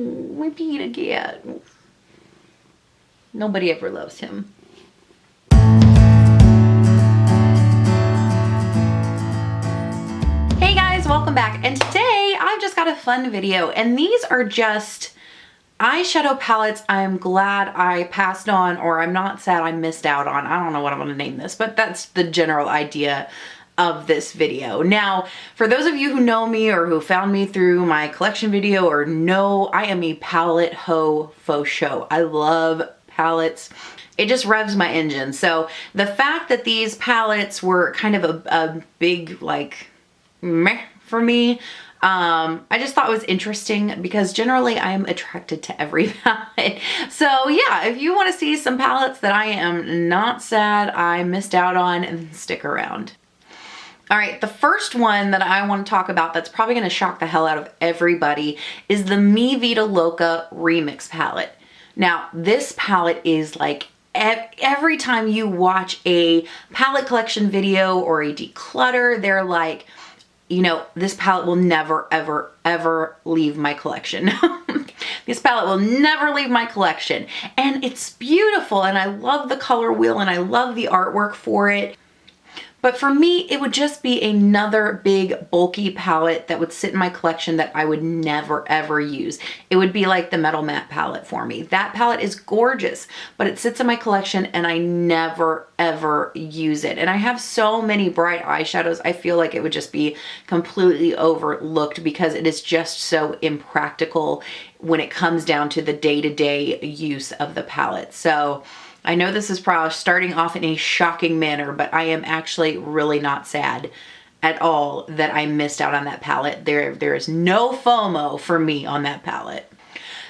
my Peter cat. Nobody ever loves him. Hey guys, welcome back. And today I've just got a fun video, and these are just eyeshadow palettes I'm glad I passed on, or I'm not sad I missed out on. I don't know what I'm gonna name this, but that's the general idea of this video. Now, for those of you who know me or who found me through my collection video or know, I am a palette hoe faux show. I love palettes. It just revs my engine. So the fact that these palettes were kind of a big like meh for me, I just thought it was interesting because generally I am attracted to every palette. So yeah, if you want to see some palettes that I am not sad I missed out on, then stick around. All right, the first one that I want to talk about that's probably going to shock the hell out of everybody is the Vida Loc Remix palette. Now, this palette is like every time you watch a palette collection video or a declutter, they're like, you know, this palette will never, ever, ever leave my collection. This palette will never leave my collection. And it's beautiful, and I love the color wheel, and I love the artwork for it. But for me, it would just be another big bulky palette that would sit in my collection that I would never ever use. It would be like the Metal Matte palette for me. That palette is gorgeous, but it sits in my collection and I never ever use it. And I have so many bright eyeshadows, I feel like it would just be completely overlooked because it is just so impractical when it comes down to the day-to-day use of the palette. So I know this is probably starting off in a shocking manner, but I am actually really not sad at all that I missed out on that palette. There is no FOMO for me on that palette.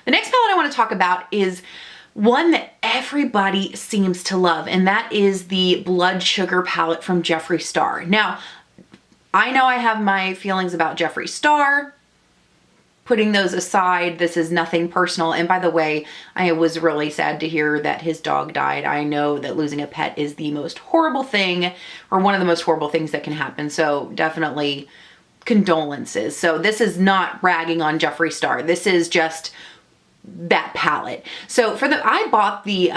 The next palette I want to talk about is one that everybody seems to love, and that is the Blood Sugar palette from Jeffree Star. Now, I know I have my feelings about Jeffree Star. Putting those aside, this is nothing personal. And by the way, I was really sad to hear that his dog died. I know that losing a pet is the most horrible thing, or one of the most horrible things that can happen. So definitely condolences. So this is not ragging on Jeffree Star. This is just that palette. So I bought the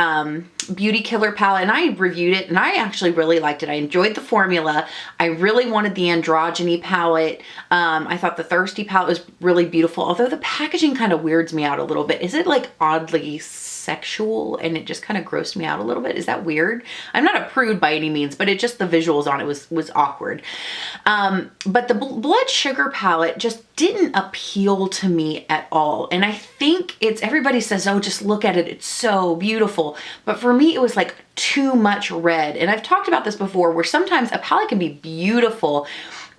Beauty Killer palette and I reviewed it and I actually really liked it. I enjoyed the formula. I really wanted the Androgyny palette. I thought the Thirsty palette was really beautiful, although the packaging kind of weirds me out a little bit. Is it like oddly sexual and it just kind of grossed me out a little bit? Is that weird? I'm not a prude by any means, but it just, the visuals on it was awkward. But the Blood Sugar palette just didn't appeal to me at all. And I think everybody says, oh, just look at it, it's so beautiful. But for me, it was like too much red. And I've talked about this before, where sometimes a palette can be beautiful,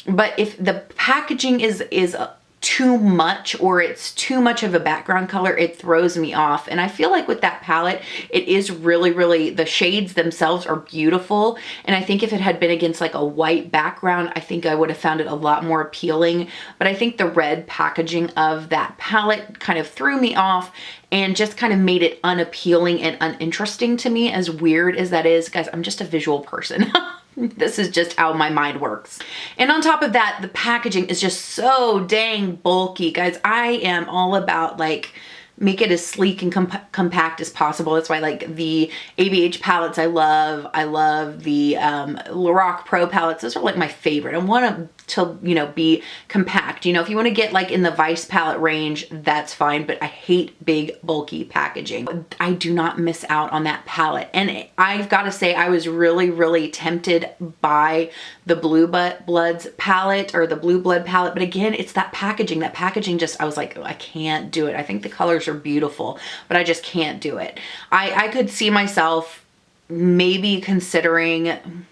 but if the packaging is too much, or it's too much of a background color, it throws me off. And I feel like with that palette, it is really, the shades themselves are beautiful. And I think if it had been against like a white background, I think I would have found it a lot more appealing. But I think the red packaging of that palette kind of threw me off and just kind of made it unappealing and uninteresting to me, as weird as that is. Guys, I'm just a visual person. This is just how my mind works. And on top of that, the packaging is just so dang bulky. Guys, I am all about like, make it as sleek and compact as possible. That's why like the ABH palettes I love. I love the Lorac Pro palettes. Those are like my favorite. I want them to, you know, be compact. You know, if you want to get like in the Vice palette range, that's fine, but I hate big bulky packaging. I do not miss out on that palette. And I've got to say, I was really tempted by the Blue Bloods palette, or the Blue Blood palette, but again, it's that packaging. That packaging just, I was like, oh, I can't do it. I think the colors are beautiful, but I just can't do it. I could see myself maybe considering trying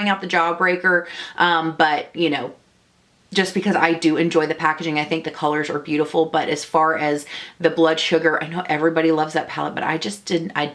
out the Jawbreaker, but you know, just because I do enjoy the packaging, I think the colors are beautiful. But as far as the Blood Sugar, I know everybody loves that palette, but I just didn't. I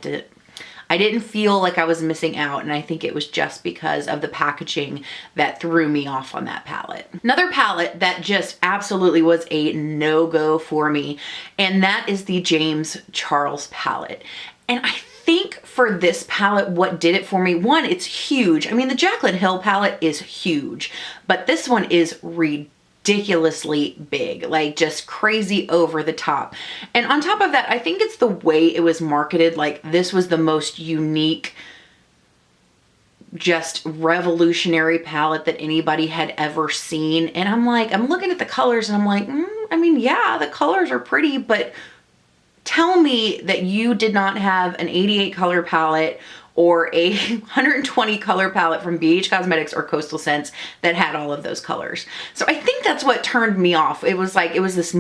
didn't feel like I was missing out, and I think it was just because of the packaging that threw me off on that palette. Another palette that just absolutely was a no-go for me, and that is the James Charles palette. And I think for this palette, what did it for me, one, it's huge. I mean, the Jaclyn Hill palette is huge, but this one is ridiculous. ridiculously big, like just crazy over the top. And on top of that, I think it's the way it was marketed. Like this was the most unique, just revolutionary palette that anybody had ever seen. And I'm like, I'm looking at the colors and I'm like, I mean, yeah, the colors are pretty, but tell me that you did not have an 88 color palette or a 120 color palette from BH Cosmetics or Coastal Scents that had all of those colors. So I think that's what turned me off. It was like, it was this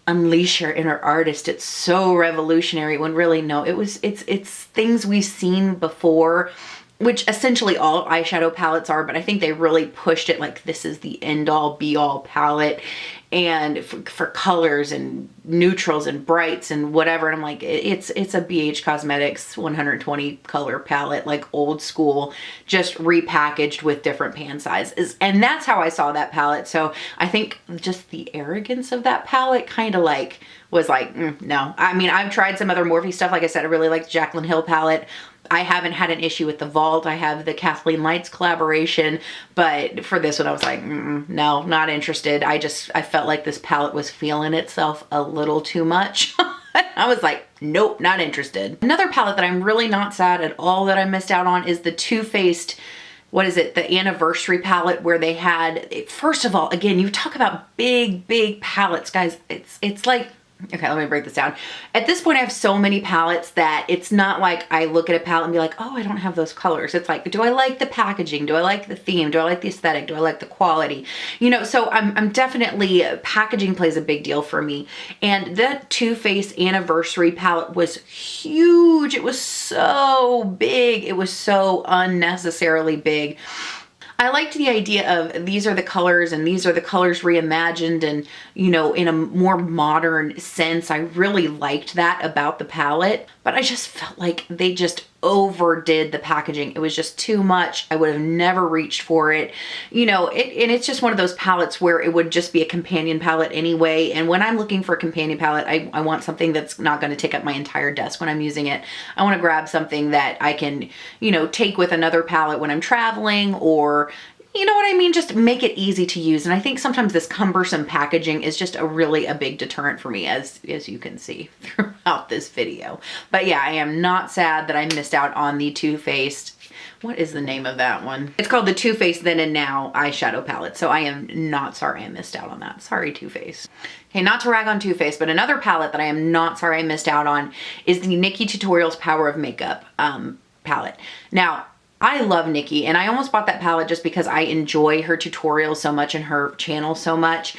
unleash your inner artist. It's so revolutionary, when really no, it's things we've seen before, which essentially all eyeshadow palettes are, but I think they really pushed it like this is the end all be all palette, and for colors and neutrals and brights and whatever. And I'm like, it's a BH Cosmetics 120 color palette, like old school, just repackaged with different pan sizes. And that's how I saw that palette. So I think just the arrogance of that palette kind of like was like, no. I mean, I've tried some other Morphe stuff. Like I said, I really like the Jaclyn Hill palette. I haven't had an issue with the Vault. I have the Kathleen Lights collaboration, but for this one I was like, no, not interested. I felt like this palette was feeling itself a little too much. I was like, nope, not interested. Another palette that I'm really not sad at all that I missed out on is the Too Faced, what is it, the anniversary palette, where they had, first of all, again, you talk about big palettes, guys. It's like, okay, let me break this down. At this point, I have so many palettes that it's not like I look at a palette and be like, oh, I don't have those colors. It's like, do I like the packaging? Do I like the theme? Do I like the aesthetic? Do I like the quality? You know, so I'm definitely, packaging plays a big deal for me. And that Too Faced anniversary palette was huge. It was so big. It was so unnecessarily big. I liked the idea of these are the colors and these are the colors reimagined and, you know, in a more modern sense. I really liked that about the palette, but I just felt like they just overdid the packaging. It was just too much. I would have never reached for it. You know, and it's just one of those palettes where it would just be a companion palette anyway. And when I'm looking for a companion palette, I want something that's not going to take up my entire desk when I'm using it. I want to grab something that I can, you know, take with another palette when I'm traveling, or you know what I mean? Just make it easy to use. And I think sometimes this cumbersome packaging is just a big deterrent for me, as you can see throughout this video. But yeah, I am not sad that I missed out on the Too Faced, what is the name of that one? It's called the Too Faced Then and Now eyeshadow palette. So I am not sorry I missed out on that. Sorry, Too Faced. Okay, not to rag on Too Faced, but another palette that I am not sorry I missed out on is the NikkiTutorials Power of Makeup palette. Now, I love Nikki, and I almost bought that palette just because I enjoy her tutorials so much and her channel so much.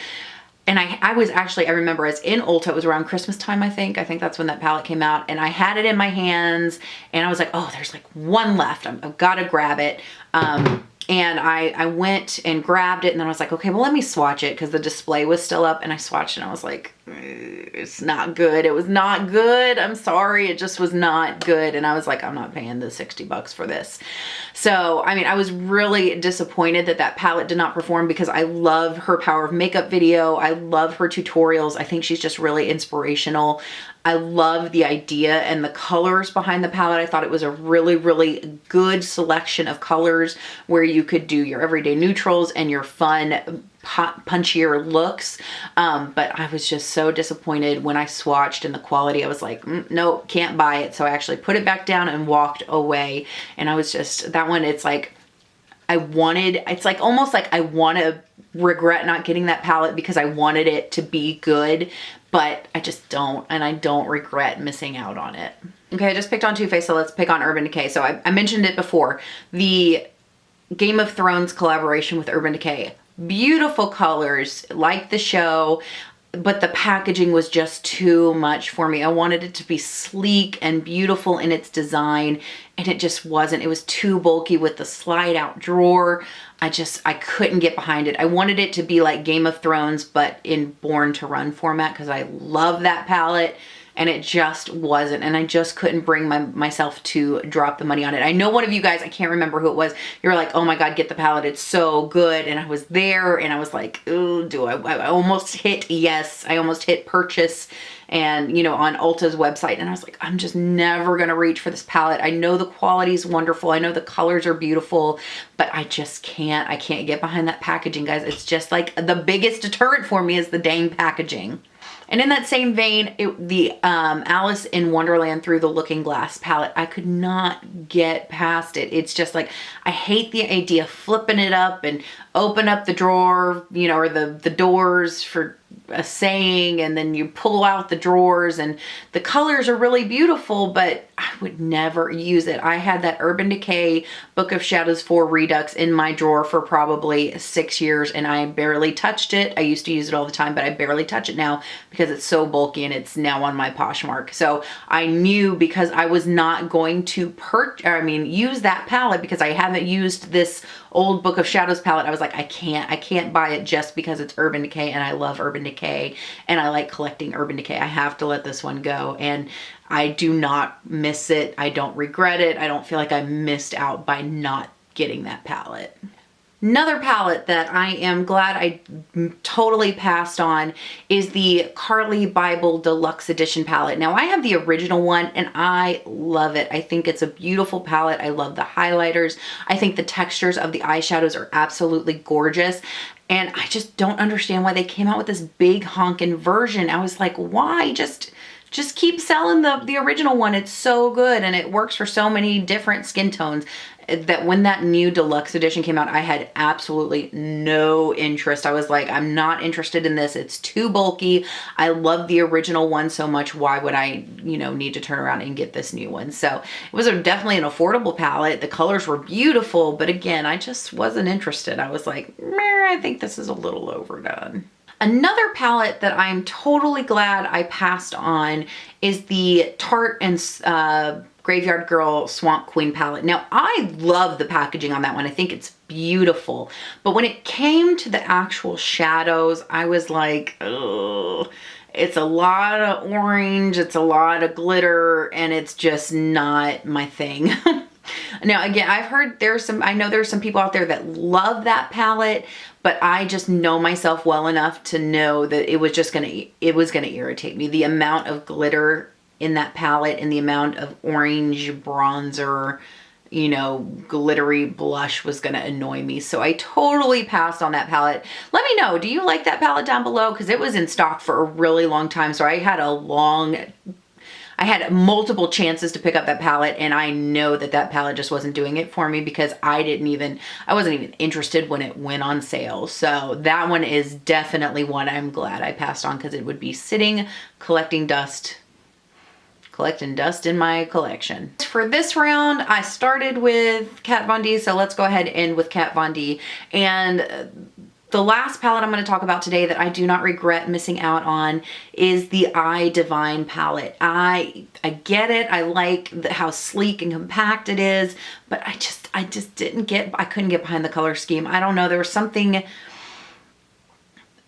And I was actually, I remember I was in Ulta, it was around Christmas time, I think that's when that palette came out, and I had it in my hands and I was like, oh, there's like one left. I've got to grab it. And I went and grabbed it, and then I was like, okay, well, let me swatch it, because the display was still up, and I swatched it and I was like, it's not good. It was not good. I'm sorry. It just was not good. And I was like, I'm not paying the 60 bucks for this. So, I mean, I was really disappointed that that palette did not perform, because I love her Power of Makeup video. I love her tutorials. I think she's just really inspirational. I love the idea and the colors behind the palette. I thought it was a really good selection of colors where you could do your everyday neutrals and your fun, punchier looks. But I was just so disappointed when I swatched and the quality. I was like, no, can't buy it. So I actually put it back down and walked away. And I was just, that one, it's like, it's like almost like I want to regret not getting that palette because I wanted it to be good, but I just don't, and I don't regret missing out on it. Okay, I just picked on Too Faced, so let's pick on Urban Decay. So I mentioned it before, the Game of Thrones collaboration with Urban Decay. Beautiful colors, like the show, but the packaging was just too much for me. I wanted it to be sleek and beautiful in its design, and it just wasn't. It was too bulky with the slide out drawer. I couldn't get behind it. I wanted it to be like Game of Thrones, but in Born to Run format, because I love that palette. and it just wasn't, and I just couldn't bring myself to drop the money on it. I know one of you guys, I can't remember who it was, you were like, oh my God, get the palette, it's so good. And I was there and I was like, ooh, I almost hit yes, I almost hit purchase, and you know, on Ulta's website, and I was like, I'm just never gonna reach for this palette. I know the quality is wonderful, I know the colors are beautiful, but I just can't, I can't get behind that packaging, guys. It's just like the biggest deterrent for me is the dang packaging. And in that same vein, the Alice in Wonderland Through the Looking Glass palette, I could not get past it. It's just like, I hate the idea of flipping it up and open up the drawer, you know, or the doors for a saying, and then you pull out the drawers, and the colors are really beautiful, but I would never use it. I had that Urban Decay Book of Shadows 4 Redux in my drawer for probably 6 years, and I barely touched it. I used to use it all the time, but I barely touch it now because it's so bulky, and it's now on my Poshmark. So I knew, because I was not going to use that palette, because I haven't used this old Book of Shadows palette. I was like, I can't buy it just because it's Urban Decay, and I love Urban Decay, and I like collecting Urban Decay. I have to let this one go, and I do not miss it. I don't regret it. I don't feel like I missed out by not getting that palette. Another palette that I am glad I totally passed on is the Carli Bel Deluxe Edition palette. Now, I have the original one and I love it. I think it's a beautiful palette. I love the highlighters. I think the textures of the eyeshadows are absolutely gorgeous. And I just don't understand why they came out with this big honkin' version. I was like, why? Just keep selling the original one. It's so good and it works for so many different skin tones. That when that new deluxe edition came out, I had absolutely no interest. I was like, I'm not interested in this. It's too bulky. I love the original one so much. Why would I, you know, need to turn around and get this new one? So it was definitely an affordable palette. The colors were beautiful, but again, I just wasn't interested. I was like, meh, I think this is a little overdone. Another palette that I'm totally glad I passed on is the Tarte and Graveyard Girl Swamp Queen palette. Now, I love the packaging on that one. I think it's beautiful. But when it came to the actual shadows, I was like, oh, it's a lot of orange, it's a lot of glitter, and it's just not my thing. Now, again, I know there's some people out there that love that palette, but I just know myself well enough to know that it was gonna irritate me. The amount of glitter in that palette and the amount of orange bronzer, you know, glittery blush was gonna annoy me. So I totally passed on that palette. Let me know, do you like that palette down below? Because it was in stock for a really long time. So I had multiple chances to pick up that palette, and I know that palette just wasn't doing it for me because I wasn't even interested when it went on sale. So that one is definitely one I'm glad I passed on, because it would be sitting collecting dust in my collection. For this round, I started with Kat Von D, so let's go ahead and end with Kat Von D. And the last palette I'm going to talk about today that I do not regret missing out on is the I Divine palette. I get it. I like how sleek and compact it is, but I just couldn't get behind the color scheme. I don't know. There was something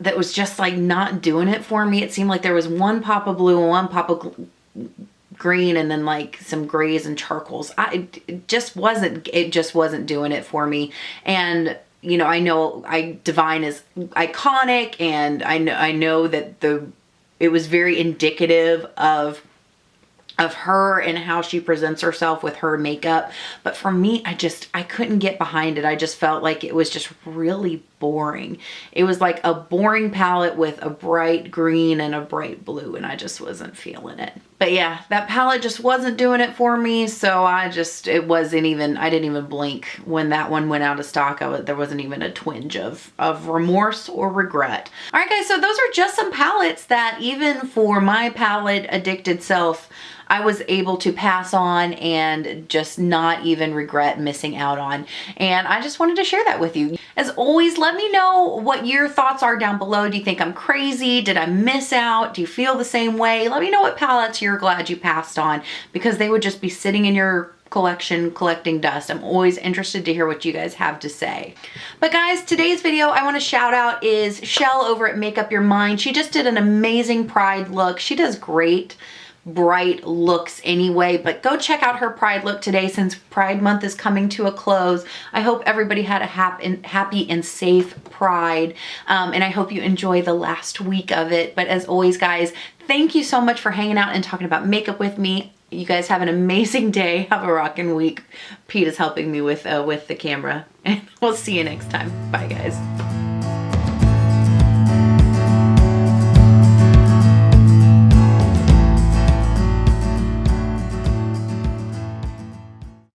that was just like not doing it for me. It seemed like there was one pop of blue and one pop of green, and then like some grays and charcoals. It just wasn't doing it for me. And you know, I know Divine is iconic, and I know that it was very indicative of her and how she presents herself with her makeup. But for me, I couldn't get behind it. I just felt like it was just really boring. It was like a boring palette with a bright green and a bright blue, and I just wasn't feeling it. But yeah, that palette just wasn't doing it for me. So I didn't even blink when that one went out of stock. There wasn't even a twinge of remorse or regret. All right, guys, so those are just some palettes that even for my palette addicted self, I was able to pass on and just not even regret missing out on. And I just wanted to share that with you. As always, let me know what your thoughts are down below. Do you think I'm crazy? Did I miss out? Do you feel the same way? Let me know what palettes you're glad you passed on, because they would just be sitting in your collection collecting dust. I'm always interested to hear what you guys have to say. But guys, today's video I want to shout out is Chelle over at Make Up Your Mind. She just did an amazing Pride look. She does great bright looks anyway, but go check out her Pride look today since Pride Month is coming to a close. I hope everybody had a happy and safe Pride, and I hope you enjoy the last week of it. But as always, guys, thank you so much for hanging out and talking about makeup with me. You guys have an amazing day. Have a rockin' week. Pete is helping me with the camera, and we'll see you next time. Bye, guys.